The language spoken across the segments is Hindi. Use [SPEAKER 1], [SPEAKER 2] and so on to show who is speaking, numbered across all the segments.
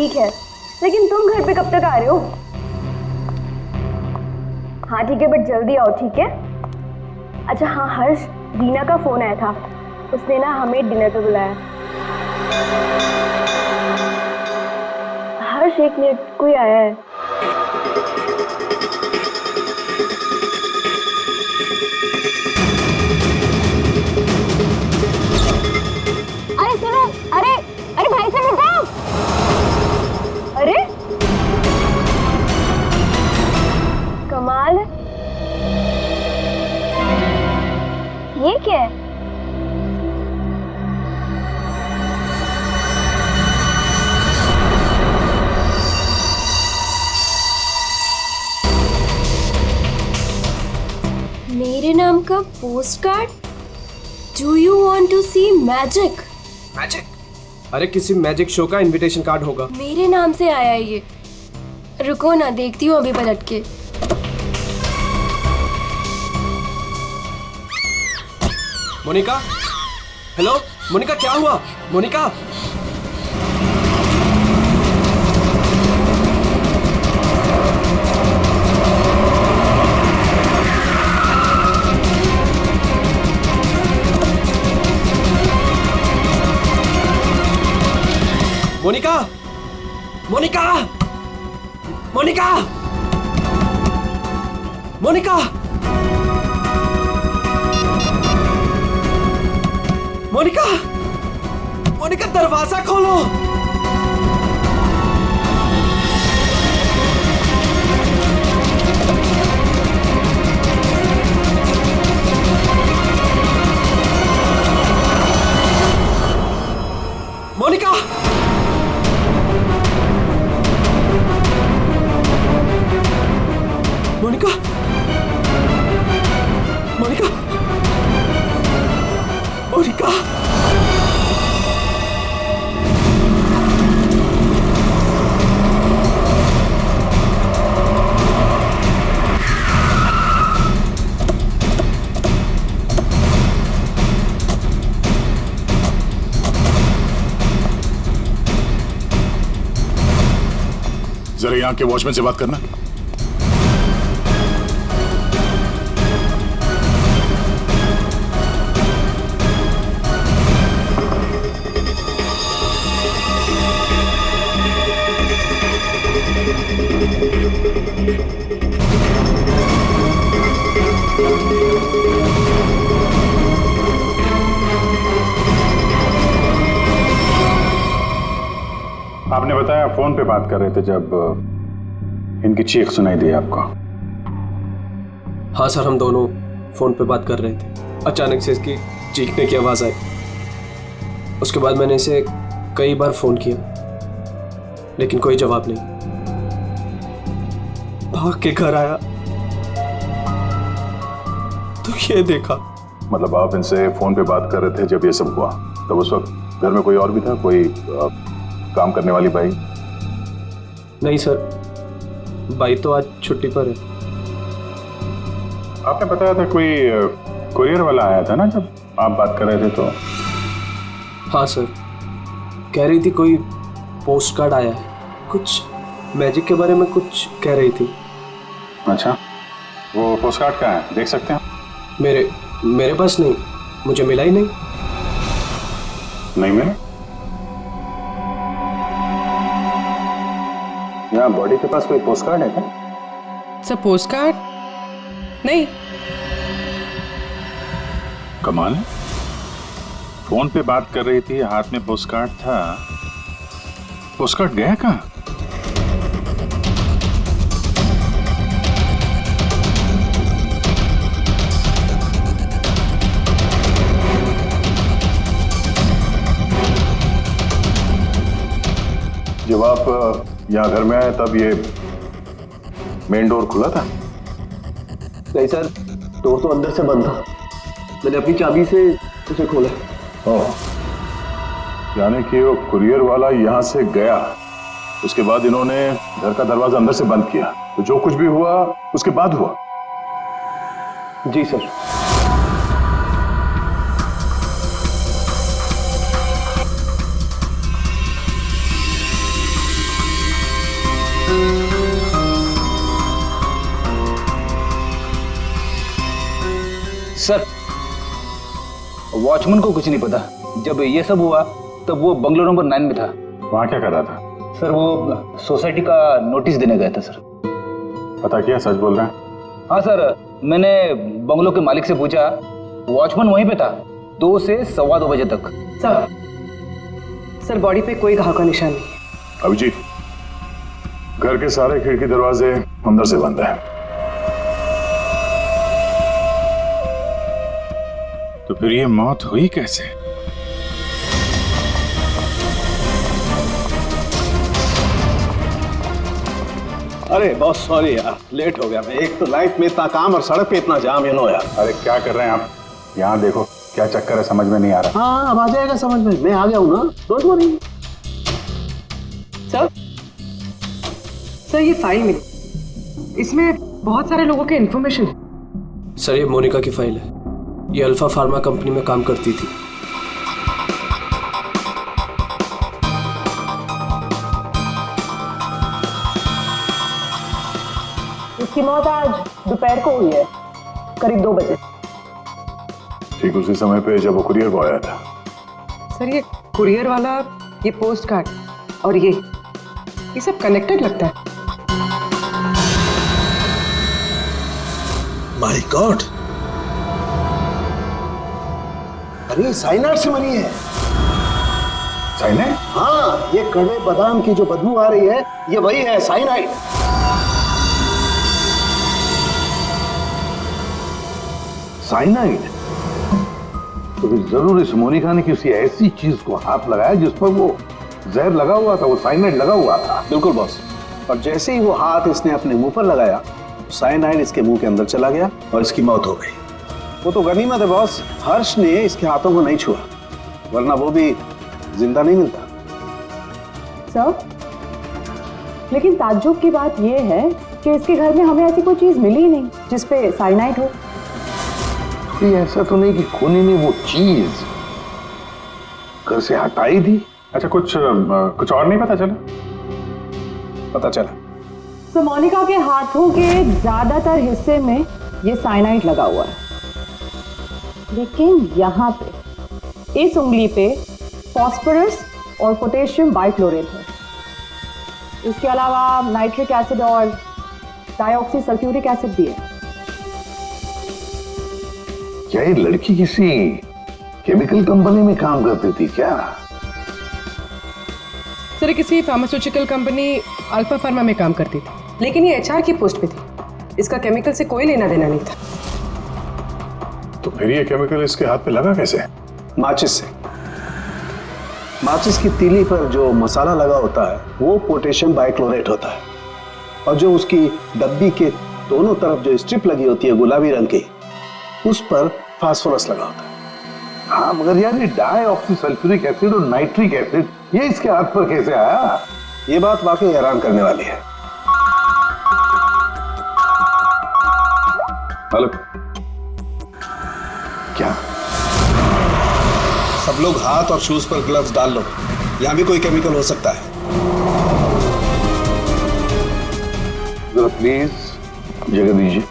[SPEAKER 1] ठीक है, लेकिन तुम घर पे कब तक आ रहे हो? हाँ ठीक है, बट जल्दी आओ, ठीक है? अच्छा हाँ हर्ष, दीना का फोन आया था, उसने ना हमें डिनर पे बुलाया। हर्ष एक मिनट, कोई आया है। अरे सुनो, अरे अरे भाई साहब उठाओ। अरे कमाल है, ये क्या है? मेरे नाम का postcard? Do you want to see magic?
[SPEAKER 2] Magic? अरे किसी मैजिक शो का इनविटेशन कार्ड होगा।
[SPEAKER 1] मेरे नाम से आया है ये। रुको ना, देखती हूँ अभी पलट के।
[SPEAKER 2] मोनिका, हेलो मोनिका, क्या हुआ? मोनिका, मोनिका, मोनिका, मोनिका, मोनिका, मोनिका, मोनिका, दरवाजा खोलो। मोनिका, मोनिका, मोनिका, मोनिका,
[SPEAKER 3] जरा यहाँ के वॉचमैन से बात करना। आपने बताया फोन पे बात कर रहे थे जब इनकी चीख सुनाई दी आपको।
[SPEAKER 2] हाँ सर, हम दोनों फोन पे बात कर रहे थे। अचानक से इसकी चीखने की आवाज आई। उसके बाद मैंने इसे कई बार फोन किया, लेकिन कोई जवाब नहीं। भाग के घर आया तो ये देखा।
[SPEAKER 3] मतलब आप इनसे फोन पे बात कर रहे थे जब ये सब हुआ, तब उस वक्त घर में कोई और भी था? कोई काम करने वाली बाई?
[SPEAKER 2] नहीं सर, बाई तो आज छुट्टी पर है।
[SPEAKER 3] आपने बताया था कोई कुरियर वाला आया था ना जब आप बात कर रहे थे तो?
[SPEAKER 2] हाँ सर, कह रही थी कोई पोस्ट कार्ड आया है, कुछ मैजिक के बारे में कुछ कह रही थी।
[SPEAKER 3] अच्छा, वो पोस्ट कार्ड कहाँ है, देख सकते हैं?
[SPEAKER 2] मेरे पास नहीं, मुझे मिला ही नहीं।
[SPEAKER 3] नहीं मिला? यहाँ बॉडी के पास कोई पोस्ट कार्ड है क्या?
[SPEAKER 4] सर पोस्ट कार्ड नहीं।
[SPEAKER 3] कमाल है, फोन पे बात कर रही थी, हाथ में पोस्ट कार्ड था। पोस्ट कार्ड गया कहाँ? जब आप यहाँ घर में आए तब ये मेन डोर खुला था?
[SPEAKER 2] नहीं सर, डोर तो अंदर से बंद था। मैंने अपनी चाबी से उसे खोला।
[SPEAKER 3] ओह, यानी कि वो कुरियर वाला यहाँ से गया, उसके बाद इन्होंने घर का दरवाजा अंदर से बंद किया, तो जो कुछ भी हुआ उसके बाद हुआ?
[SPEAKER 2] जी सर।
[SPEAKER 5] सर, वॉचमैन को कुछ नहीं पता। जब ये सब हुआ तब वो बंगलो नंबर 9 में था।
[SPEAKER 3] वहां क्या कर रहा था?
[SPEAKER 5] सर वो सोसाइटी का नोटिस देने गया था सर।
[SPEAKER 3] पता किया, सच बोल रहे हैं?
[SPEAKER 5] हाँ सर, मैंने बंगलो के मालिक से पूछा, वॉचमैन वहीं पे था 2 से 2:15 बजे तक।
[SPEAKER 4] सर बॉडी पे कोई घाव का निशान नहीं है।
[SPEAKER 3] अभिजीत, घर के सारे खिड़की दरवाजे अंदर से बंद है, तो फिर ये मौत हुई कैसे?
[SPEAKER 6] अरे बहुत सॉरी यार, लेट हो गया मैं। एक तो लाइफ में इतना काम और सड़क पे इतना जाम, यार।
[SPEAKER 3] अरे क्या कर रहे हैं आप? यहाँ देखो क्या चक्कर है, समझ में नहीं आ रहा।
[SPEAKER 6] हाँ अब आ जाएगा समझ में, मैं आ गया हूँ ना, डोंट वरी।
[SPEAKER 4] सर ये फाइल मिली, इसमें बहुत सारे लोगों के इन्फॉर्मेशन है।
[SPEAKER 2] सर ये मोनिका की फाइल है। ये अल्फा फार्मा कंपनी में काम करती थी।
[SPEAKER 1] उसकी मौत आज दोपहर को हुई है, करीब 2 बजे।
[SPEAKER 3] ठीक उसी समय पे जब वो कुरियर बॉय आया था।
[SPEAKER 4] सर ये कुरियर वाला, ये पोस्ट कार्ड और ये सब कनेक्टेड लगता है।
[SPEAKER 6] माय गॉड, अरे साइनाइड से मरी है।
[SPEAKER 3] साइनाइड?
[SPEAKER 6] हाँ, ये कड़वे बादाम की जो बदबू आ रही है, ये वही है, साइनाइड।
[SPEAKER 3] साइनाइड? तो फिर जरूर इस मोनिका ने किसी ऐसी चीज को हाथ लगाया जिस पर वो जहर लगा हुआ था, वो साइनाइड लगा हुआ था।
[SPEAKER 6] बिल्कुल बॉस। और जैसे ही वो हाथ इसने अपने मुंह पर लगाया, साइनाइड इसके मुंह के अंदर चला गया और इसकी मौत हो गई। वो तो गनीमत है बॉस, हर्ष ने इसके हाथों को नहीं छुआ, वरना वो भी जिंदा नहीं मिलता।
[SPEAKER 7] सर, लेकिन ताज्जुब की बात यह है कि इसके घर में हमें ऐसी कोई चीज मिली ही नहीं जिस पे साइनाइड हो।
[SPEAKER 3] ऐसा तो नहीं कि खूनी ने वो चीज घर से हटाई थी? अच्छा, कुछ और नहीं पता चला?
[SPEAKER 6] पता चला,
[SPEAKER 7] तो मोनिका के हाथों के ज्यादातर हिस्से में ये साइनाइड लगा हुआ है, लेकिन यहाँ पे इस उंगली पे फास्फोरस और पोटेशियम बाइक्लोरेट है। इसके अलावा नाइट्रिक एसिड और डाइऑक्सी सल्फ्यूरिक एसिड भी है।
[SPEAKER 3] क्या ये लड़की किसी केमिकल कंपनी में काम करती थी क्या?
[SPEAKER 4] सर किसी फार्मास्यूटिकल कंपनी अल्फा फार्मा में काम करती थी, लेकिन ये एचआर की पोस्ट पे थी। इसका केमिकल से कोई लेना देना नहीं था।
[SPEAKER 3] तो फिर ये केमिकल इसके हाथ पे लगा कैसे?
[SPEAKER 6] माचिस से। माचिस की तीली पर जो मसाला लगा होता है वो पोटेशियम बाइक्लोरेट होता है, और जो उसकी डब्बी के दोनों तरफ जो स्ट्रिप लगी होती है गुलाबी रंग की, उस पर फास्फोरस लगा होता है।
[SPEAKER 3] हाँ, मगर यार ये डाइऑक्सी सल्फ्यूरिक एसिड और नाइट्रिक एसिड ये इसके हाथ पर कैसे आया?
[SPEAKER 6] ये बात वाकई हैरान करने वाली है।
[SPEAKER 3] हेलो, क्या?
[SPEAKER 6] सब लोग हाथ और शूज पर ग्लव्स डाल लो, यहां भी कोई केमिकल हो सकता है।
[SPEAKER 3] जरा प्लीज जगह दीजिए।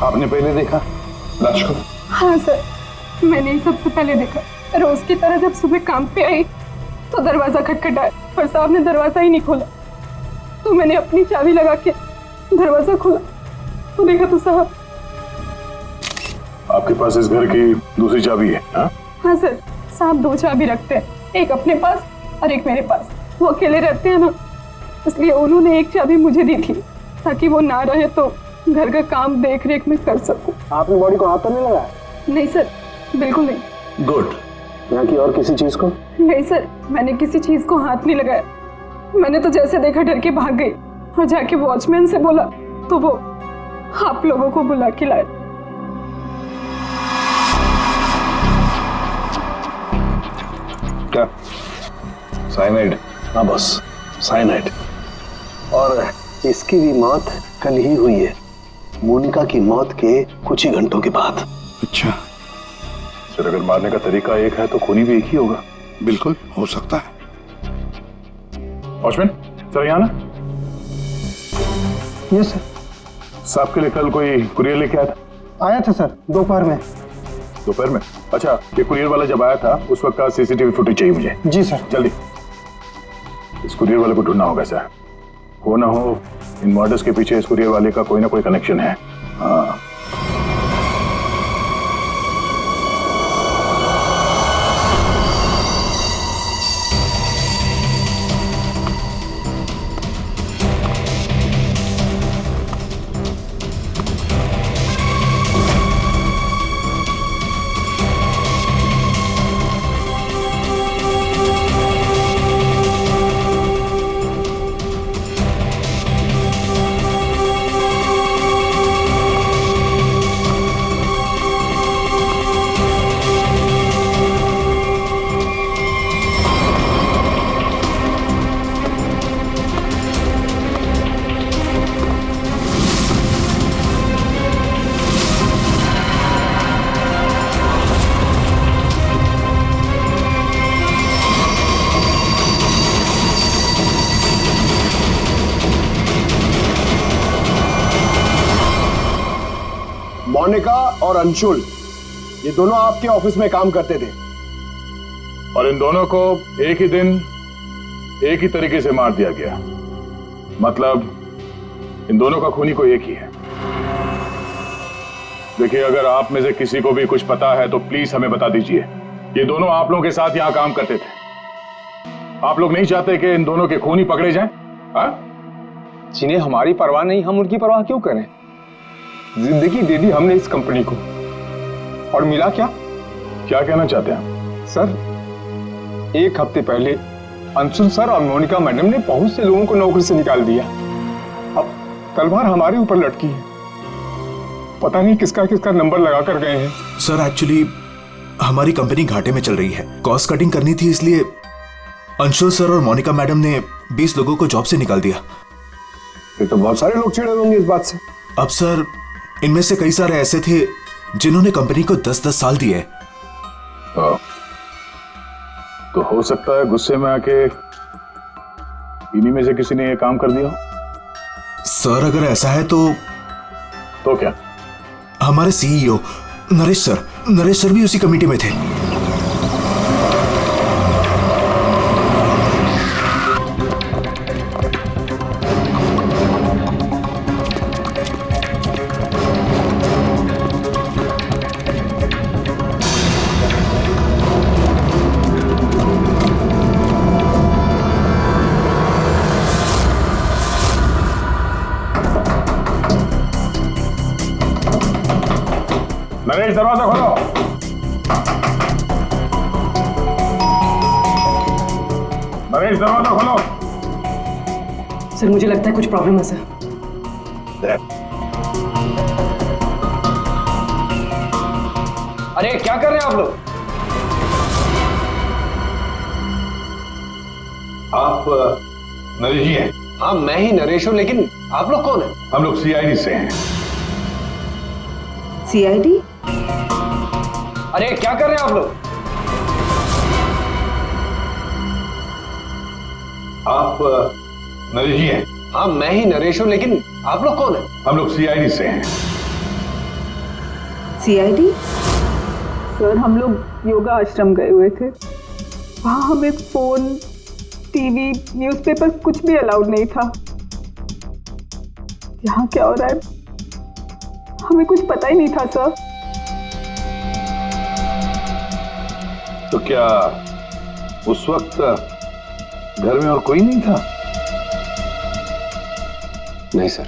[SPEAKER 3] आपने पहले देखा लाश को?
[SPEAKER 8] हाँ सर, मैंने ही सबसे पहले देखा। रोज की तरह जब सुबह काम पे आई तो दरवाजा खटखटाया और साहब ने दरवाजा ही नहीं खोला, तो मैंने अपनी चाबी लगा के दरवाजा खोला तो देखा तो साहब।
[SPEAKER 3] आपके पास इस घर की दूसरी चाबी है?
[SPEAKER 8] हाँ सर, साहब 2 चाबी रखते हैं, एक अपने पास और एक मेरे पास। वो अकेले रहते हैं ना, इसलिए उन्होंने एक चाबी मुझे दी थी ताकि वो ना रहे तो घर का काम देख रेख में कर सकूं।
[SPEAKER 6] आपने बॉडी को हाथ तो नहीं लगाया?
[SPEAKER 8] नहीं सर, बिल्कुल नहीं।
[SPEAKER 6] गुड। यहाँ की और किसी चीज को?
[SPEAKER 8] नहीं सर, मैंने किसी चीज को हाथ नहीं लगाया। मैंने तो जैसे देखा डर के भाग गई और जाके वॉचमैन से बोला तो वो आप लोगों को बुला के लाए।
[SPEAKER 3] क्या साइनाइड।
[SPEAKER 6] हाँ बॉस, साइनाइड। और इसकी भी मौत कल ही हुई है, मोनिका की मौत के कुछ ही घंटों के बाद।
[SPEAKER 3] अच्छा सर, अगर मारने का तरीका एक है तो खूनी भी एक ही होगा।
[SPEAKER 9] बिल्कुल हो सकता है।
[SPEAKER 3] वॉचमैन सर, यहाँ ना।
[SPEAKER 10] Yes sir.
[SPEAKER 3] साहब के लिए कल कोई कुरियर लेके आया था?
[SPEAKER 10] आया था सर, दोपहर में।
[SPEAKER 3] दोपहर में? अच्छा, ये कुरियर वाला जब आया था उस वक्त का सीसीटीवी फुटेज चाहिए मुझे।
[SPEAKER 10] जी सर।
[SPEAKER 3] जल्दी। इस कुरियर वाले को ढूंढना होगा सर। हो ना हो इन मर्डर्स के पीछे इस कुरियर वाले का कोई ना कोई कनेक्शन है। हाँ।
[SPEAKER 11] मोनिका और अंशुल, ये दोनों आपके ऑफिस में काम करते थे
[SPEAKER 3] और इन दोनों को एक ही दिन एक ही तरीके से मार दिया गया। मतलब इन दोनों का खूनी कोई एक ही है। देखिए, अगर आप में से किसी को भी कुछ पता है तो प्लीज हमें बता दीजिए। ये दोनों आप लोगों के साथ यहां काम करते थे। आप लोग नहीं चाहते कि इन दोनों के खूनी पकड़े जाएं?
[SPEAKER 11] जिन्हें हमारी परवाह नहीं, हम उनकी परवाह क्यों करें? जिंदगी दे दी हमने इस कंपनी को, और मिला क्या?
[SPEAKER 3] क्या कहना चाहते हैं
[SPEAKER 11] सर, एक हफ्ते पहले अंशुल सर और मोनिका मैडम ने बहुत से लोगों को नौकरी से निकाल दिया। अब तलवार हमारे ऊपर लटकी है। पता नहीं किसका किसका नंबर लगा कर गए हैं।
[SPEAKER 9] सर एक्चुअली हमारी कंपनी घाटे में चल रही है, कॉस्ट कटिंग करनी थी, इसलिए अंशुल सर और मोनिका मैडम ने 20 लोगों को जॉब से निकाल दिया।
[SPEAKER 11] फिर तो बहुत सारे लोग चिढ़े होंगे इस बात से।
[SPEAKER 9] अब सर, इनमें से कई सारे ऐसे थे जिन्होंने कंपनी को 10-10 साल दिए।
[SPEAKER 3] तो हो सकता है गुस्से में आके इन्हीं में से किसी ने ये काम कर दिया।
[SPEAKER 9] सर अगर ऐसा है तो
[SPEAKER 3] क्या?
[SPEAKER 9] हमारे सीईओ नरेश सर भी उसी कमेटी में थे।
[SPEAKER 3] नरेश, दरवाजा खोलो। नरेश, दरवाजा खोलो।
[SPEAKER 4] सर मुझे लगता है कुछ प्रॉब्लम है सर।
[SPEAKER 5] अरे क्या कर रहे हैं आप लोग?
[SPEAKER 3] आप नरेश जी हैं?
[SPEAKER 11] हाँ, मैं ही नरेश हूं, लेकिन आप लोग कौन हैं?
[SPEAKER 3] हम लोग सीआईडी से हैं।
[SPEAKER 7] सीआईडी?
[SPEAKER 5] अरे क्या कर रहे हैं आप लोग?
[SPEAKER 3] आप नरेश जी हैं?
[SPEAKER 11] हाँ, मैं ही नरेश हूं, लेकिन आप लोग कौन हैं?
[SPEAKER 3] हम लोग सीआईडी से हैं।
[SPEAKER 7] सीआईडी?
[SPEAKER 8] सर, हम लोग योगा आश्रम गए हुए थे। वहाँ हमें फोन, टीवी, न्यूज़पेपर कुछ भी अलाउड नहीं था। यहाँ क्या हो रहा है हमें कुछ पता ही नहीं था सर।
[SPEAKER 3] तो क्या उस वक्त घर में और कोई नहीं था?
[SPEAKER 11] नहीं सर,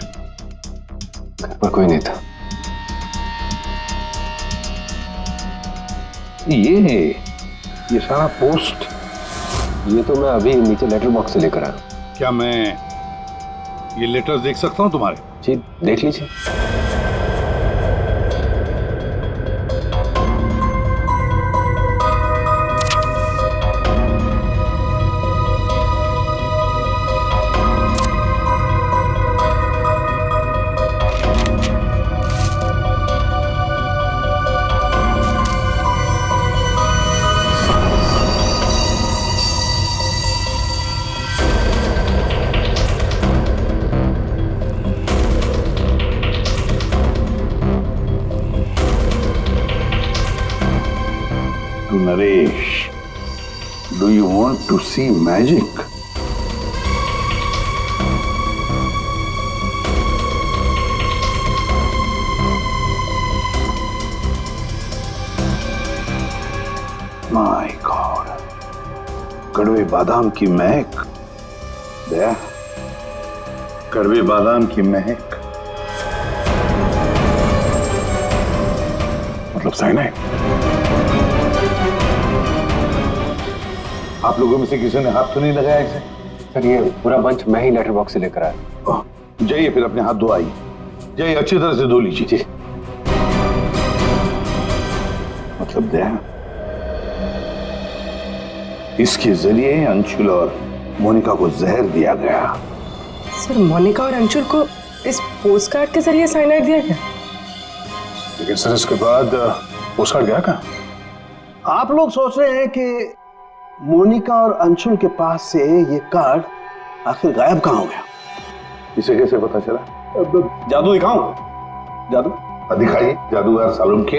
[SPEAKER 11] घर पर कोई नहीं था।
[SPEAKER 3] ये सारा पोस्ट,
[SPEAKER 11] ये तो मैं अभी नीचे लेटर बॉक्स से लेकर आया।
[SPEAKER 9] क्या मैं ये लेटर देख सकता हूं तुम्हारे?
[SPEAKER 11] जी, देख लीजिए।
[SPEAKER 3] Naresh, do you want to see magic? My God, कड़वे बादाम की महक, दया, कड़वे बादाम की महक, मतलब साइनाइड। आप लोगों में से किसी ने हाथ तो नहीं लगाया इसे?
[SPEAKER 2] सर ये पूरा बंच मैं ही लेटर बॉक्स से लेकर आया।
[SPEAKER 3] जाइए फिर अपने हाथ धोआइए, जाइए अच्छी तरह से धो लीजिए। मतलब दया, इसके जरिए अंशुल और मोनिका को जहर दिया गया।
[SPEAKER 4] सर मोनिका और अंशुल को इस पोस्टकार्ड के जरिए साइनाइड दिया गया?
[SPEAKER 3] लेकिन सर इसके बाद पोस्टकार्ड गया कहाँ?
[SPEAKER 6] आप लोग सोच रहे हैं कि मोनिका और अंशुल के पास से ये कार्ड आखिर गायब कहाँ हो गया?
[SPEAKER 3] इसे कैसे पता चला?
[SPEAKER 6] जादू दिखाऊं? जादू
[SPEAKER 3] दिखाइए, जादूगर सालुम के।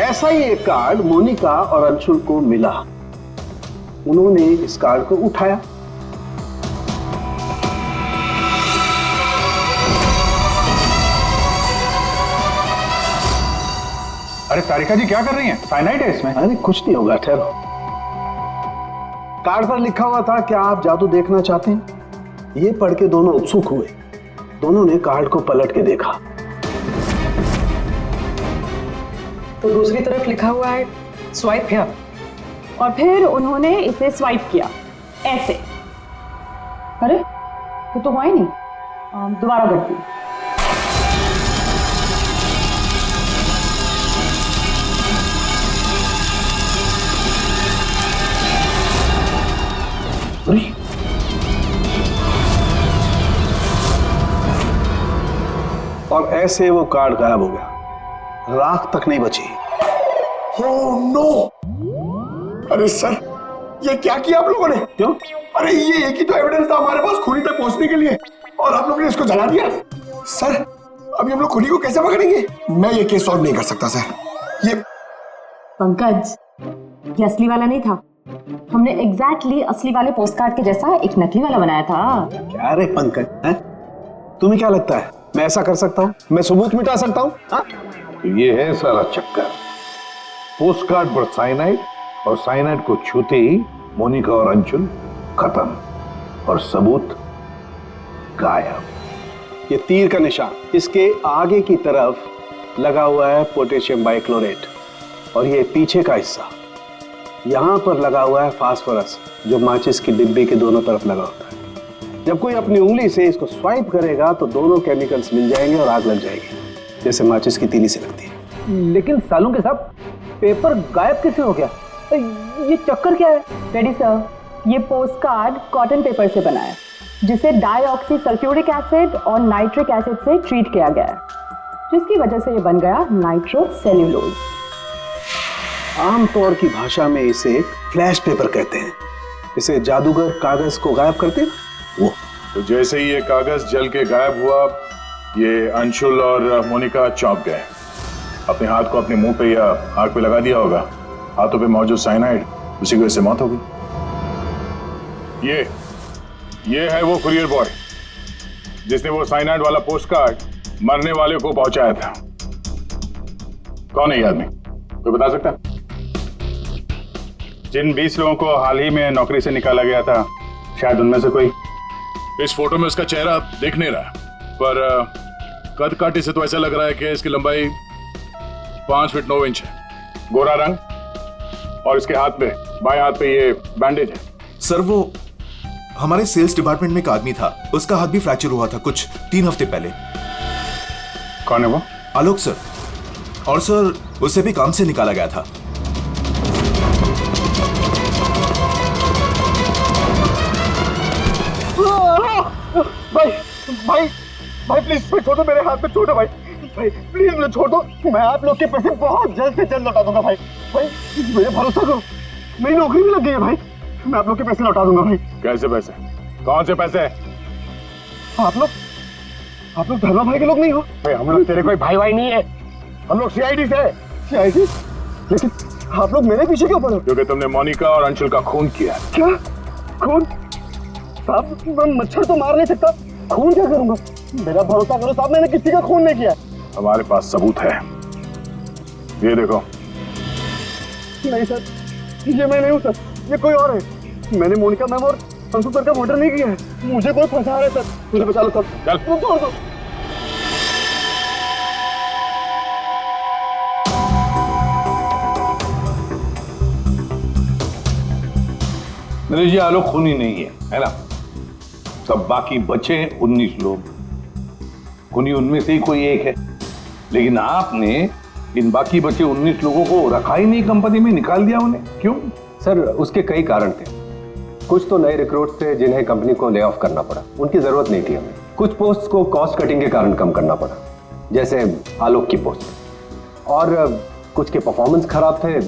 [SPEAKER 6] ऐसा ही एक कार्ड मोनिका और अंशुल को मिला। उन्होंने इस कार्ड को उठाया,
[SPEAKER 11] अरे तारिका जी क्या कर रही हैं? साइनाइड है इसमें।
[SPEAKER 6] अरे कुछ नहीं होगा, ठहरो। कार्ड पर लिखा हुआ था, क्या आप जादू देखना चाहते हैं? ये पढ़ के दोनों उत्सुक हुए। दोनों ने कार्ड को पलट के देखा
[SPEAKER 4] तो दूसरी तरफ लिखा हुआ है स्वाइप हियर।
[SPEAKER 7] और फिर उन्होंने इसे स्वाइप किया ऐसे। अरे ये तो हुआ ही नहीं। दोबारा करती हूँ।
[SPEAKER 6] और ऐसे वो कार्ड गायब हो गया, राख तक नहीं बची।
[SPEAKER 9] Oh no! अरे सर, ये क्या किया आप लोगों ने?
[SPEAKER 6] क्यों?
[SPEAKER 9] अरे ये एक ही तो एविडेंस था हमारे पास खूनी तक पहुंचने के लिए, और आप लोगों ने इसको जला दिया। सर, अभी हम लोग खूनी को कैसे पकड़ेंगे? मैं ये केस सॉल्व नहीं कर सकता सर। ये
[SPEAKER 7] पंकज, ये असली वाला नहीं था। हमने एग्जैक्टली असली वाले पोस्टकार्ड के जैसा एक नकली वाला बनाया था।
[SPEAKER 6] क्या रे पंकज, हैं? तुम्हें क्या लगता है मैं ऐसा कर सकता हूँ? मैं सबूत मिटा सकता हूँ?
[SPEAKER 3] तो ये है सारा चक्कर। पोस्टकार्ड पर साइनाइड, और साइनाइड को छूते ही मोनिका और अंशुल खत्म, और सबूत गायब।
[SPEAKER 6] ये तीर का निशान, इसके आगे की तरफ लगा हुआ है पोटेशियम बाइक्लोरेट, और ये पीछे का हिस्सा यहाँ पर लगा हुआ है फास्फोरस, जो माचिस की डिब्बे के दोनों तरफ लगा होता है। जब कोई अपनी उंगली से इसको स्वाइप करेगा तो दोनों केमिकल्स मिल जाएंगे और आग लग जाएगी, जैसे माचिस की तीली से लगती है।
[SPEAKER 5] लेकिन सालों के साथ पेपर गायब कैसे हो गया? ये चक्कर क्या है?
[SPEAKER 7] रेडी सर, ये पोस्टकार्ड कॉटन पेपर से बना है, जिसे डाइऑक्सी सल्फ्यूरिक एसिड और नाइट्रिक एसिड से ट्रीट किया गया है, जिसकी वजह से ये बन गया नाइट्रोसेल्यूलोज।
[SPEAKER 6] आमतौर की भाषा में इसे फ्लैश पेपर कहते हैं। इसे जादूगर कागज को गायब करते हैं वो।
[SPEAKER 3] तो जैसे ही ये कागज जल के गायब हुआ, ये अंशुल और मोनिका चौंक गए। अपने हाथ को अपने मुंह पे या आंख पे लगा दिया होगा। हाथों पे मौजूद साइनाइड, उसी की वजह से मौत हो गई। ये है वो कुरियर बॉय जिसने वो साइनाइड वाला पोस्टकार्ड मरने वाले को पहुंचाया था। कौन है ये आदमी? कोई बता सकता है?
[SPEAKER 11] जिन 20 लोगों को हाल ही में नौकरी से निकाला गया था, शायद उनमें से कोई।
[SPEAKER 3] इस फोटो में उसका चेहरा दिख नहीं रहा, पर कद काठी से तो ऐसा लग रहा है कि इसकी लंबाई 5 फीट 9 इंच है। गोरा रंग, और इसके हाथ पे, बाएं हाथ पे ये बैंडेज है।
[SPEAKER 9] सर वो हमारे सेल्स डिपार्टमेंट में एक आदमी था, उसका हाथ भी फ्रैक्चर हुआ था कुछ 3 हफ्ते पहले।
[SPEAKER 11] कौन है वो?
[SPEAKER 9] आलोक सर। और सर उसे भी काम से निकाला गया था।
[SPEAKER 11] भाई प्लीज छोड़ दो, मेरे हाथ में छोड़ो भाई प्लीज मुझे छोड़ दो। मैं आप लोग के पैसे बहुत जल्द से जल्द लौटा दूंगा भाई मेरे भरोसा करो, मेरी नौकरी भी लग गई है भाई, मैं आप लोग के पैसे लौटा दूंगा भाई।
[SPEAKER 3] कैसे पैसे? कौन से पैसे?
[SPEAKER 11] आप लोग धर्मा भाई के लोग नहीं हो?
[SPEAKER 3] भाई हम लोग तेरे कोई भाई नहीं है, हम लोग सीआईडी से।
[SPEAKER 11] सीआईडी? लेकिन आप लोग मेरे पीछे क्यों पड़े?
[SPEAKER 3] क्योंकि तुमने मोनिका और अंशुल का खून किया।
[SPEAKER 11] क्या खून? साहब मैं मच्छर तो मार नहीं सकता, खून क्या करूंगा? मेरा भरोसा करो साहब, मैंने किसी का खून नहीं किया।
[SPEAKER 3] हमारे पास सबूत है, ये देखो।
[SPEAKER 11] नहीं सर, ये मैं नहीं हूँ सर, ये कोई और है। मैंने मोनिका मैम और अंशु सर का मर्डर नहीं किया है। मुझे कोई फंसा रहा है सर, मुझे बचा लो सर।
[SPEAKER 3] चल
[SPEAKER 11] छोड़ दो।
[SPEAKER 10] मेरे जी आलोक खूनी नहीं है ना? सब बाकी बचे 19 लोग, खूनी उनमें से ही कोई एक है। लेकिन आपने इन बाकी बचे 19 लोगों को रखा ही नहीं कंपनी में, निकाल दिया उन्हें, क्यों?
[SPEAKER 12] सर उसके कई कारण थे। कुछ तो नए रिक्रूट्स थे जिन्हें कंपनी को ले ऑफ करना पड़ा, उनकी जरूरत नहीं थी हमें। कुछ पोस्ट को कॉस्ट कटिंग के कारण कम करना पड़ा, जैसे आलोक की पोस्ट। और कुछ के परफॉर्मेंस खराब थे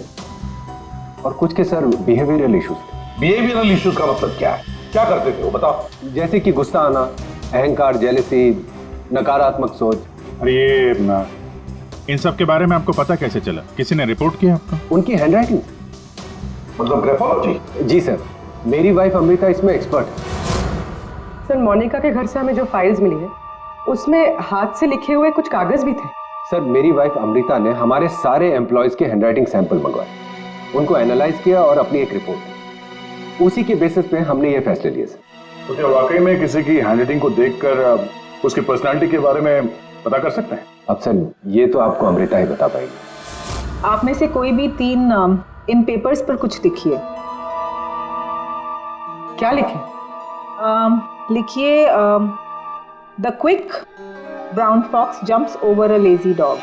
[SPEAKER 12] और कुछ के सर बिहेवियरल इश्यूज थे।
[SPEAKER 10] बिहेवियरल इश्यूज का मतलब क्या है? क्या करते थे वो बताओ?
[SPEAKER 12] जैसे कि गुस्सा आना, अहंकार, जेलसी, नकारात्मक सोच।
[SPEAKER 13] अरे ये इन सब के बारे में आपको पता कैसे चला? किसी ने रिपोर्ट किया आपको?
[SPEAKER 12] उनकी हैंडराइटिंग।
[SPEAKER 10] मतलब ग्राफोलॉजी?
[SPEAKER 12] जी सर, मेरी वाइफ अमृता इसमें एक्सपर्ट है।
[SPEAKER 4] सर मोनिका के घर से हमें जो फाइल्स मिली है उसमें हाथ से लिखे हुए कुछ कागज भी थे।
[SPEAKER 12] सर मेरी वाइफ अमृता ने हमारे सारे एम्प्लॉयज के हैंडराइटिंग सैंपल मंगवाए, उनको एनालाइज किया और अपनी एक रिपोर्ट दी। उसी के बेसिस पे हमने ये फैसले लिए सर।
[SPEAKER 3] तो क्या वाकई में किसी की हैंडराइटिंग को देखकर उसकी पर्सनालिटी के बारे में पता कर सकते हैं?
[SPEAKER 12] अब सर ये तो आपको अमृता ही बता पाएगी।
[SPEAKER 7] आप में से कोई भी 3 इन पेपर्स पर कुछ लिखिए।
[SPEAKER 4] क्या लिखे?
[SPEAKER 7] लिखिए the quick brown fox jumps over a lazy dog.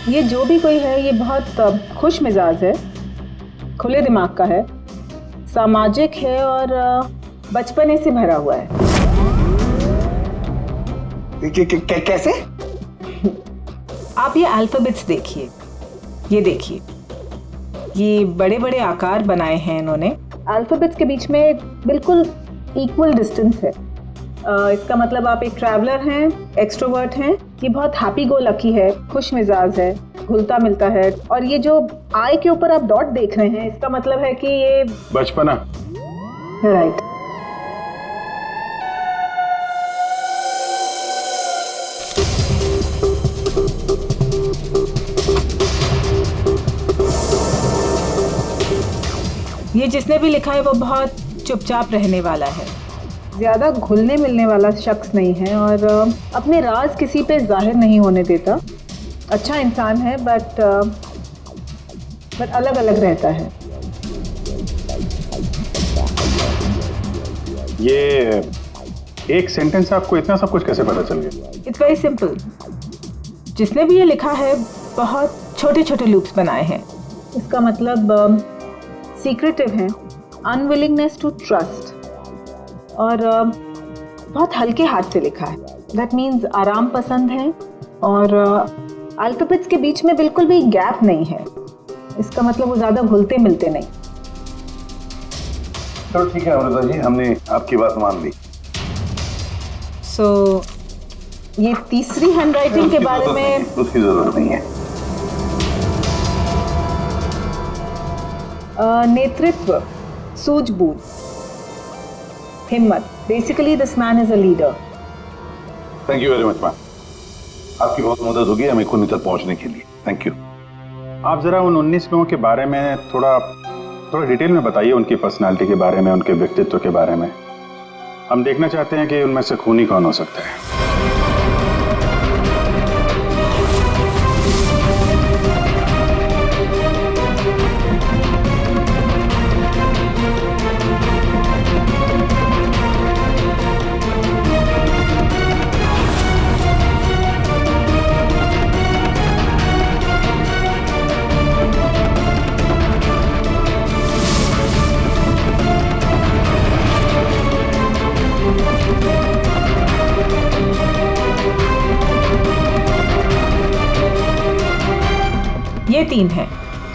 [SPEAKER 7] ये जो भी कोई है ये बहुत खुश मिजाज है, खुले दिमाग का है, सामाजिक है और बचपने से भरा हुआ है।
[SPEAKER 9] कैसे?
[SPEAKER 7] आप ये अल्फाबेट्स देखिए, ये देखिए, ये बड़े बड़े आकार बनाए हैं इन्होंने। अल्फाबेट्स के बीच में बिल्कुल इक्वल डिस्टेंस है। इसका मतलब आप एक ट्रैवलर हैं, एक्सट्रोवर्ट हैं। ये बहुत हैप्पी गो लकी है, खुश मिजाज है, घुलता मिलता है। और ये जो आई के ऊपर आप डॉट देख रहे हैं इसका मतलब है कि ये
[SPEAKER 3] बचपना।
[SPEAKER 7] राइट। ये जिसने भी लिखा है वो बहुत चुपचाप रहने वाला है, ज़्यादा घुलने मिलने वाला शख्स नहीं है और अपने राज किसी पे जाहिर नहीं होने देता। अच्छा इंसान है बट अलग अलग रहता है।
[SPEAKER 13] ये एक सेंटेंस से आपको इतना सब कुछ कैसे पता चल गया?
[SPEAKER 7] It's very simple. जिसने भी ये लिखा है बहुत छोटे छोटे लूप्स बनाए हैं। इसका मतलब सीक्रेटिव है, अनविलिंगनेस टू ट्रस्ट, और बहुत हल्के हाथ से लिखा है। दैट मीन्स आराम पसंद है और अल्फाबेट्स के बीच में बिल्कुल भी गैप नहीं है। इसका मतलब वो ज़्यादा घुलते मिलते नहीं।
[SPEAKER 10] चलो ठीक है अमृता जी, हमने आपकी बात मान ली।
[SPEAKER 7] सो ये तीसरी हैंडराइटिंग के बारे में
[SPEAKER 10] उसकी जरूरत नहीं है।
[SPEAKER 7] नेतृत्व, सूझबूझ, हिम्मत। Basically this man is a leader.
[SPEAKER 10] Thank you very much ma'am, आपकी बहुत मदद होगी हमें खूनी तक पहुंचने के लिए। Thank you.
[SPEAKER 13] आप जरा उन 19 लोगों के बारे में थोड़ा डिटेल में बताइए, उनकी पर्सनालिटी के बारे में, उनके व्यक्तित्व के बारे में। हम देखना चाहते हैं कि उनमें से खूनी कौन हो सकता है।
[SPEAKER 14] ये 3 हैं,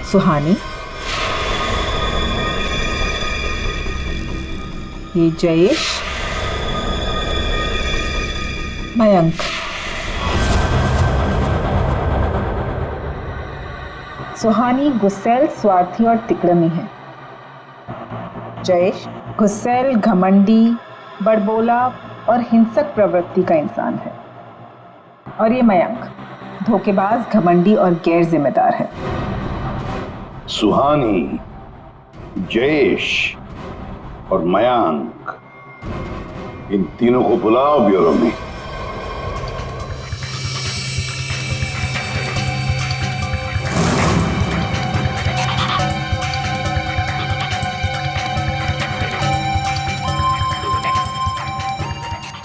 [SPEAKER 14] सुहानी, ये जयेश, मयंक। सुहानी गुस्सैल, स्वार्थी और तिकड़मी है। जयेश गुस्सैल, घमंडी, बड़बोला और हिंसक प्रवृत्ति का इंसान है। और ये मयंक धोखेबाज, घमंडी और गैर जिम्मेदार है।
[SPEAKER 10] सुहानी, जयेश और मयंक, इन तीनों को बुलाओ ब्यूरो में।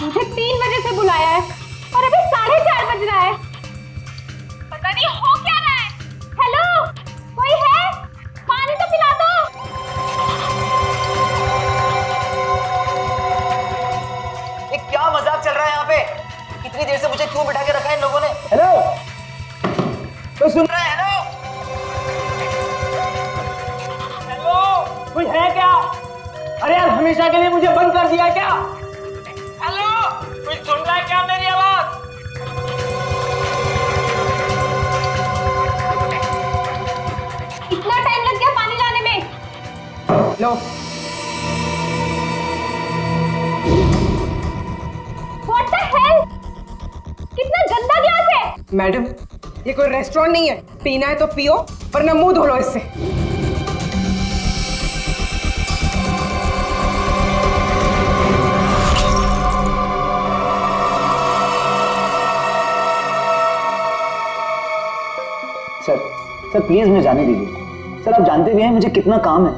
[SPEAKER 1] मुझे 3 बजे से बुलाया है और अभी 4:30 बज रहा है। पता नहीं हो क्या रहा है। हेलो, कोई है? पानी तो पिला दो।
[SPEAKER 15] ये क्या मजाक चल रहा है यहाँ पे? कितनी देर से मुझे क्यों बिठा के रखा है इन लोगों ने? हेलो, कोई सुन रहा है? हेलो, हेलो, कोई है क्या? अरे यार, हमेशा के लिए मुझे बंद कर दिया क्या? हेलो, कोई सुन रहा है क्या मेरी आवाज?
[SPEAKER 1] इतना टाइम लग गया पानी लाने में।
[SPEAKER 4] लो,
[SPEAKER 1] What the hell? कितना गंदा गैस है।
[SPEAKER 4] मैडम, ये कोई रेस्टोरेंट नहीं है। पीना है तो पियो, वरना मुंह धो लो इससे।
[SPEAKER 15] सर प्लीज मुझे जाने दीजिए। सर, आप जानते भी हैं मुझे कितना काम है।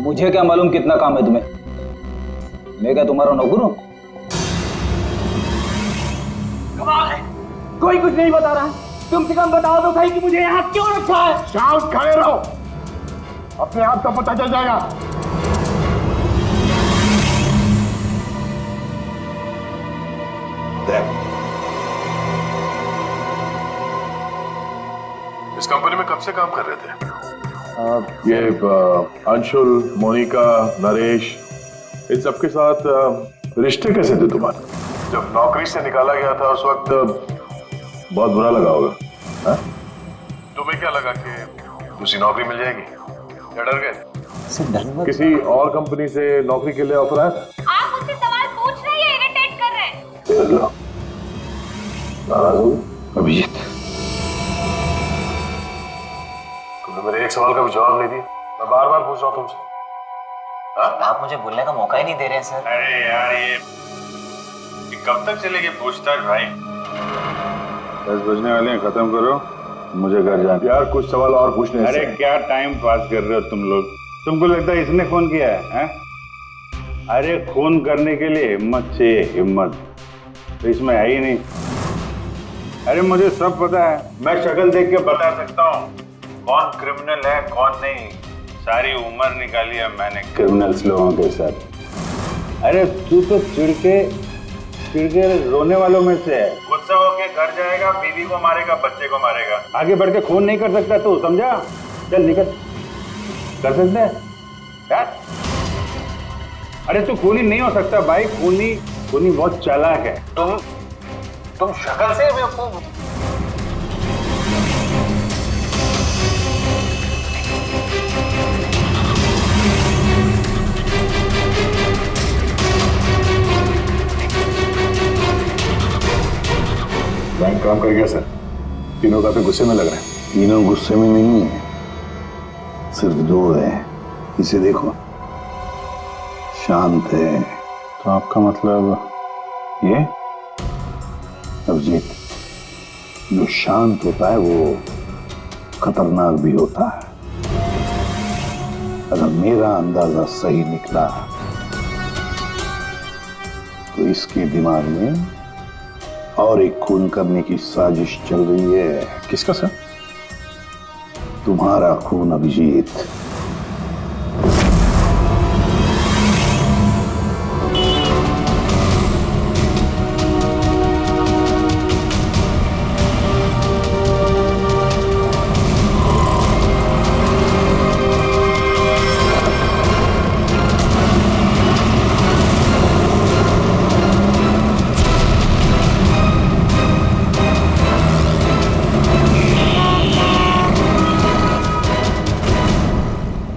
[SPEAKER 5] मुझे क्या मालूम कितना काम है तुम्हें? मैं क्या तुम्हारा नौकर हूं?
[SPEAKER 15] कमाल है, कोई कुछ नहीं बता रहा। कम से कम बताओ तो सही कि मुझे यहाँ क्यों रखा है।
[SPEAKER 9] शांत खड़े रहो, अपने आप का पता चल जाएगा।
[SPEAKER 3] इस कंपनी में कब से काम कर रहे थे? ये अंशुल, मोनिका, नरेश, इन सबके साथ रिश्ते कैसे थे तुम्हारे? जब नौकरी से निकाला गया था उस वक्त बहुत बुरा लगा होगा, हाँ? तुम्हें क्या लगा कि दूसरी नौकरी मिल जाएगी? क्या डर गए? किसी और कंपनी से नौकरी के लिए ऑफर आया था?
[SPEAKER 1] आप मुझसे सवाल पूछ रहे हैं, इरिटेट कर रहे हैं।
[SPEAKER 3] नाराज हो अभिजीत? मेरे एक सवाल का भी जवाब नहीं दिया। मैं बार बार पूछ रहा हूँ तुमसे।
[SPEAKER 15] आप मुझे बोलने का मौका ही नहीं दे रहे हैं सर।
[SPEAKER 13] अरे यार, ये कब तक चलेगी पूछताछ भाई? 10 बजने वाले हैं, खत्म करो, मुझे घर जाना।
[SPEAKER 3] यार कुछ सवाल और पूछने।
[SPEAKER 13] अरे क्या टाइम पास कर रहे हो तुम लोग? तुमको लगता है इसने खून किया है? अरे खून करने के लिए हिम्मत चाहिए, हिम्मत तो इसमें है ही नहीं। अरे मुझे सब पता है, मैं शक्ल देख के बता सकता हूँ कौन क्रिमिनल है कौन नहीं। सारी उम्र निकाली है मैंने क्रिमिनल्स लोगों के साथ। अरे तू तो चिढ़ के रोने वालों में से है। गुस्सा होके घर जाएगा, बीवी को मारेगा, बच्चे को मारेगा, आगे बढ़ के खून नहीं कर सकता तू, समझा? चल निकल, कर सकता है यार? अरे तू खूनी नहीं हो सकता भाई, खूनी बहुत चालाक है। तुम शक्ल से बेवकूफ।
[SPEAKER 3] बैंक काम कर गया सर। तीनों काफी गुस्से में लग रहे हैं।
[SPEAKER 10] तीनों गुस्से में नहीं है, सिर्फ 2 है। इसे देखो,
[SPEAKER 6] शांत है।
[SPEAKER 13] तो आपका मतलब ये?
[SPEAKER 6] अभिजीत, जो शांत होता है वो खतरनाक भी होता है। अगर मेरा अंदाजा सही निकला तो इसके दिमाग में और एक खून करने की साजिश चल रही है।
[SPEAKER 13] किसका सर?
[SPEAKER 6] तुम्हारा खून अभिजीत।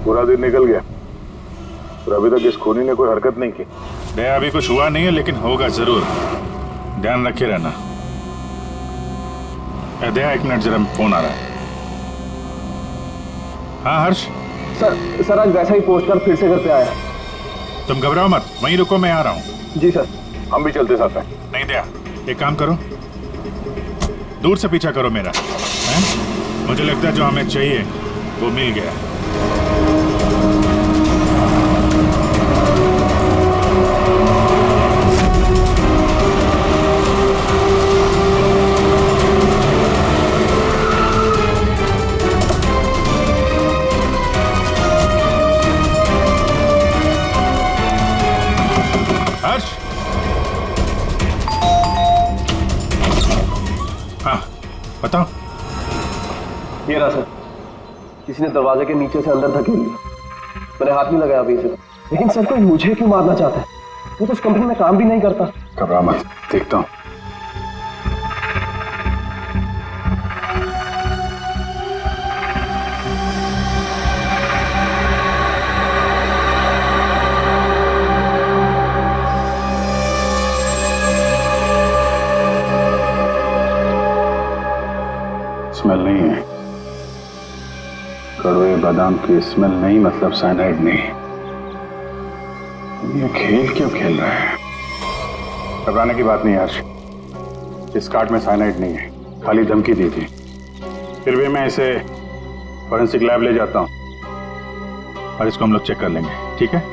[SPEAKER 13] पूरा दिन निकल गया और अभी तक इस खूनी ने कोई हरकत नहीं की।
[SPEAKER 3] दया अभी कुछ हुआ नहीं है, लेकिन होगा जरूर। ध्यान रखे रहना। दया एक मिनट, जरा फोन आ रहा है। हाँ हर्ष।
[SPEAKER 12] सर आज वैसा ही पोस्टकार्ड फिर से घर पे आया।
[SPEAKER 3] तुम घबराओ मत, वहीं रुको, मैं आ रहा हूँ।
[SPEAKER 12] जी सर।
[SPEAKER 13] हम भी चलते साथ हैं।
[SPEAKER 3] नहीं दया, एक काम करो, दूर से पीछा करो मेरा, है? मुझे लगता है जो हमें चाहिए वो मिल गया। हर्ष। हाँ बताओ।
[SPEAKER 12] ये रहा सर, किसी ने दरवाजे के नीचे से अंदर धकेल लिया। मैंने हाथ नहीं लगाया अभी से, लेकिन सर कोई मुझे क्यों मारना चाहता है? वो तो उस कंपनी में काम भी नहीं करता।
[SPEAKER 13] घबरा मत, देखता हूँ। स्मेल नहीं है, कड़वे बादाम की स्मेल नहीं, मतलब साइनाइड नहीं। ये खेल क्यों खेल रहा है? घबराने की बात नहीं है हर्ष, इस कार्ड में साइनाइड नहीं है, खाली धमकी दी थी। फिर भी मैं इसे फॉरेंसिक लैब ले जाता हूँ और इसको हम लोग चेक कर लेंगे, ठीक है?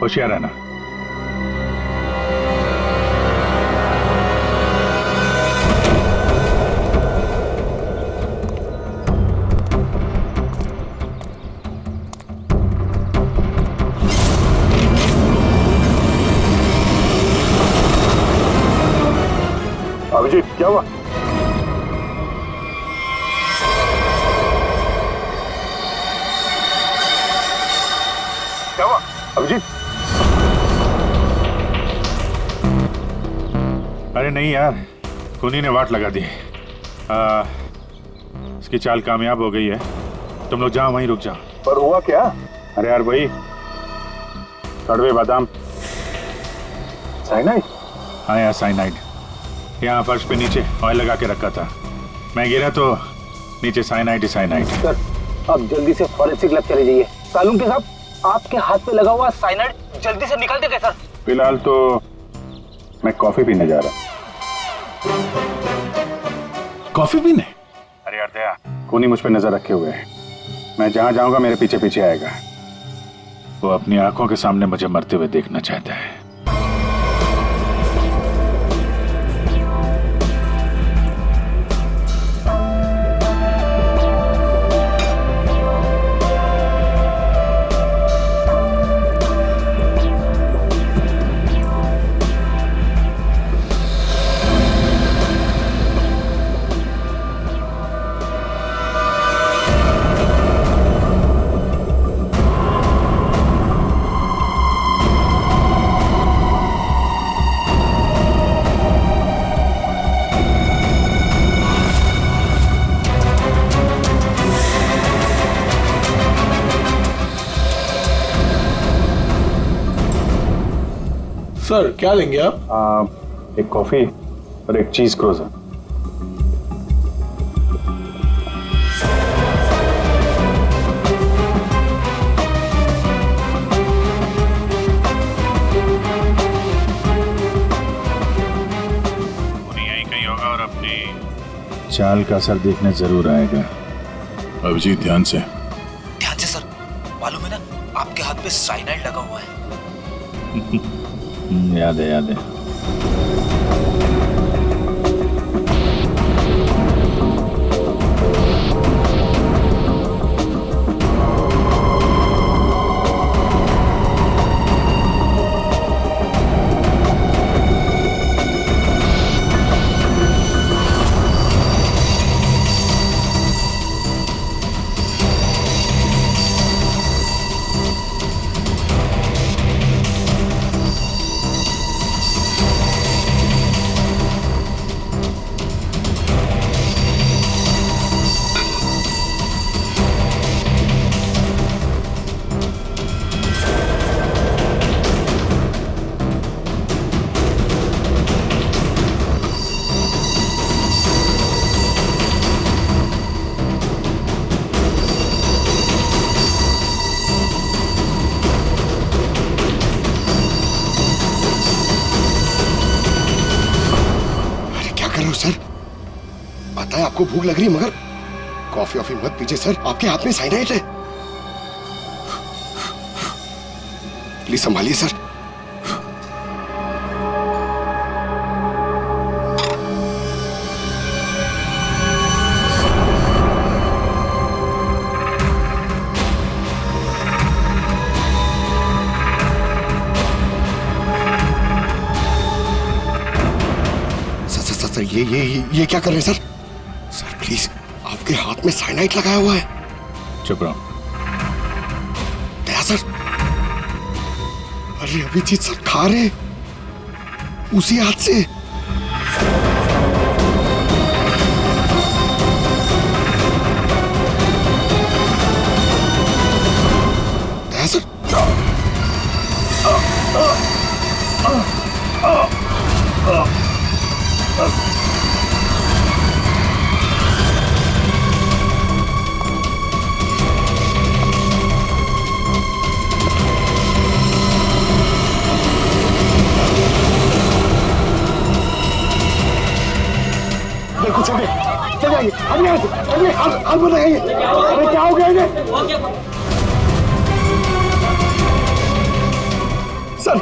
[SPEAKER 13] होशियार रहना। अभिजीत क्या हुआ? क्या हुआ अभिजीत?
[SPEAKER 3] अरे नहीं यार, खूनी ने वाट लगा दी। इसकी चाल कामयाब हो गई है। तुम लोग जाओ, वहीं रुक जाओ।
[SPEAKER 13] पर हुआ क्या? अरे यार वही कड़वे बादाम। साइनाइड?
[SPEAKER 3] हाँ यार साइनाइड। यहाँ फर्श पे नीचे ऑयल लगा के रखा था, मैं गिरा तो नीचे साइनाइड ही साइनाइड।
[SPEAKER 5] सर आप जल्दी से फॉरेंसिक लैब चले जाइए। सालून के साहब, आपके हाथ पे लगा हुआ साइनाइड जल्दी से निकाल दे सर।
[SPEAKER 13] फिलहाल तो मैं कॉफी पीने जा रहा।
[SPEAKER 3] कॉफी पीने?
[SPEAKER 13] अरे यार दया, खूनी मुझ पे नजर रखे हुए है। मैं जहां जाऊंगा मेरे पीछे पीछे आएगा।
[SPEAKER 3] वो अपनी आंखों के सामने मुझे मरते हुए देखना चाहता है।
[SPEAKER 9] सर क्या लेंगे आप?
[SPEAKER 13] एक कॉफी और एक चीज क्रोजर।
[SPEAKER 3] चाल का असर देखने जरूर आएगा। अभिजीत ध्यान से।
[SPEAKER 5] ध्यान से सर। मालूम है ना, आपके हाथ पे साइनाइड लगा हुआ है।
[SPEAKER 3] याद है, याद है।
[SPEAKER 9] सर पता है आपको भूख लग रही है, मगर कॉफी ऑफी मत पीजिए सर, आपके हाथ में साइनाइड है। प्लीज संभालिए सर। ये क्या कर रहे हैं सर? सर प्लीज, आपके हाथ में साइनाइड लगाया हुआ है।
[SPEAKER 3] चुप रहो।
[SPEAKER 9] दया सर। अरे अभिजीत सर खा रहे उसी हाथ से। दया सर। चल जाइए, हाथ मत लगाइए। अरे क्या हो गया इन्हें? सर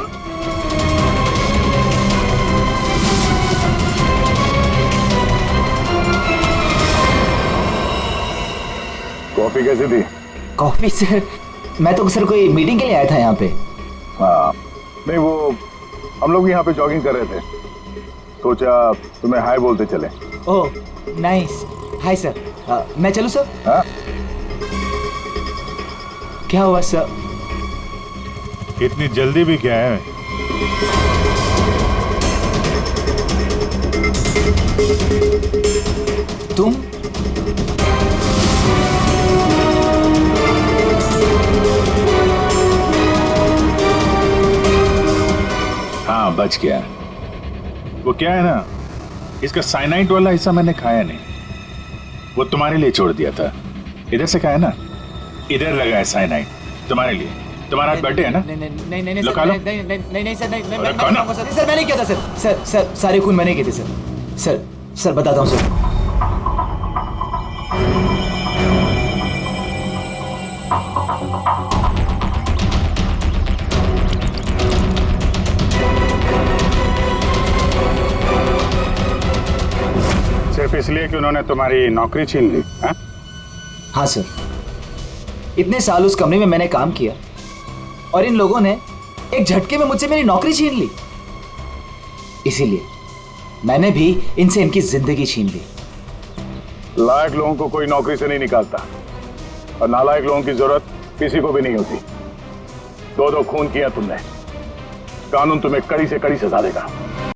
[SPEAKER 3] कॉफी कैसी थी?
[SPEAKER 5] कॉफी सर, मैं तो सर कोई मीटिंग के लिए आया था यहाँ पे।
[SPEAKER 3] हाँ नहीं, वो हम लोग यहाँ पे जॉगिंग कर रहे थे, सोचा तुम्हें हाय बोलते चले।
[SPEAKER 5] Oh nice, hi sir. मैं चलूं सर?
[SPEAKER 3] हाँ?
[SPEAKER 5] क्या हुआ सर?
[SPEAKER 3] इतनी जल्दी भी क्या है?
[SPEAKER 5] तुम?
[SPEAKER 3] हाँ बच गया। वो क्या है ना, इसका साइनाइड वाला हिस्सा मैंने खाया नहीं, वो तुम्हारे लिए छोड़ दिया था। इधर से खाया ना, इधर लगा है साइनाइड तुम्हारे लिए। तुम्हारा बर्थडे है ना? नहीं
[SPEAKER 5] नहीं
[SPEAKER 3] सर,
[SPEAKER 5] नहीं सर, मैं नहीं किया था सर। सर सारे खून मैंने किए थे सर। सर बताता हूँ सर।
[SPEAKER 13] सिर्फ इसलिए कि उन्होंने तुम्हारी नौकरी छीन ली?
[SPEAKER 5] हाँ सर, इतने साल उस कंपनी में मैंने काम किया और इन लोगों ने एक झटके में मुझसे मेरी नौकरी छीन ली। इसीलिए मैंने भी इनसे इनकी जिंदगी छीन ली।
[SPEAKER 3] लायक लोगों को कोई नौकरी से नहीं निकालता, और नालायक लोगों की जरूरत किसी को भी नहीं होती। दो खून किया तुमने, कानून तुम्हें कड़ी से कड़ी सजा देगा।